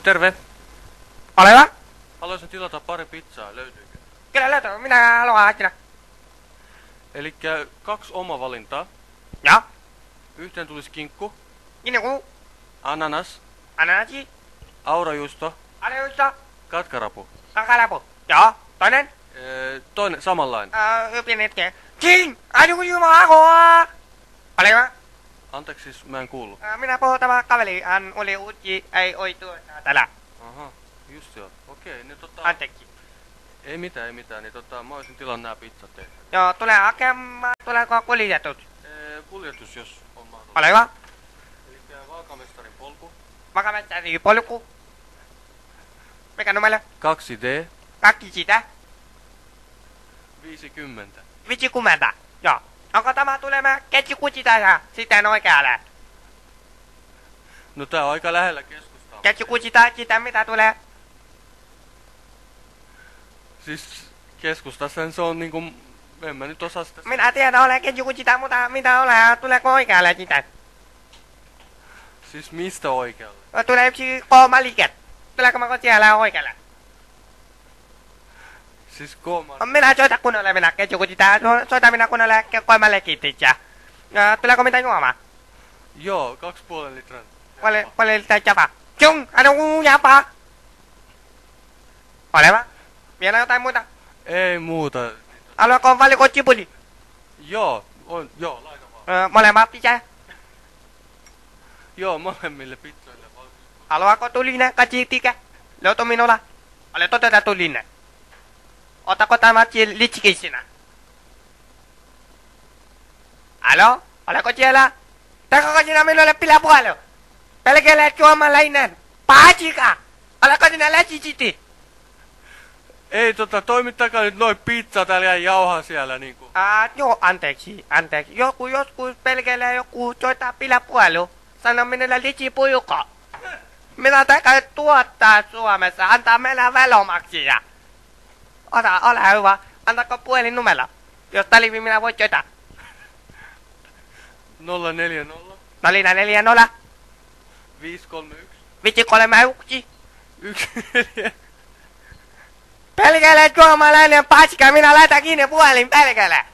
Terve. Ole hyvä. Haluaisin tilata pari pizzaa, löytyykö? Kyllä löytyy, minä haluan hankkia. Elikkä 2 omavalintaa. Ja? Yhteen tulisi kinkku, Kinkku, ananas, ananasi, aurajuusto, anajuusto, katkarapu. kakalapu. Ja, toinen? Toinen samanlainen. Pieni hetki. King, aina jumaa. Ole hyvä. Anteeksi, siis mä en kuullut. Minä puhun tämä kaveri, hän oli uji, ei oitu täällä. Aha, just joo. Okei, niin Anteeksi. Ei mitään, niin mä olisin tilannut nää pizzat teille. Joo, tulee hakemaan, tuleeko kuljetus? Kuljetus, jos on mahdollista. Ole hyvä. Elikkä Vaakamestarin polku. Vakamättäri polku. Mikä numero? 2D, 2 sitä. 50. 50. Joo. Onko tämä tulemaan ketjukuti tässä sitten oikealle? No tää on aika lähellä keskustaa. Ketjukuti tai sitä mitä tulee? Siis keskustassa se on niinku, en mä nyt osaa sitä. Minä tiedän, olen ketjukuti tai mutta mitä ole, tuleeko oikealle sitä? Siis mistä oikealle? Tulee yksi kolma liike. Tuleeko mä siellä oikealle? Siis kooma. Minä soita kunnolle minä ketjukuti tai soita minä kunnolle kolmalle kittiä. Tuleeko mitä juomaan? Joo, 2,5 litran. Paljon litää japa. Jung, anu japa. Ole hyvä. Vielä jotain muuta? Ei muuta. Haluatko valiko chipuli? Joo, laita vaan. Molemmat pitää. Joo, molemmille pizzoille vaan. Haluatko tulinen kachitika? Löytyy minulla. Ole toteta tulinen. Otako tämä litsikin sinä? Alo? Oleko siellä? Takako sinä minulle pilapuolella? Pelkällä suomalainen. Pahachika! Oleko sinä läsisiti? Ei toimittakaa nyt noin pizza täällä jäi jauhaa siellä niinku. Joo, anteeksi. Joskus pelkällä joku soittaa pilapuolella. Sano minulle litsipujuko. Minä takaisin tuottaa Suomessa. Antaa meillä velomaksia. Ole hyvä. Antako puhelin numero. Jos talivi minä voit joita. 040 040 531 531 14. Pelkällä suomalainen paska. Minä laitan kiinni puhelin pelkällä.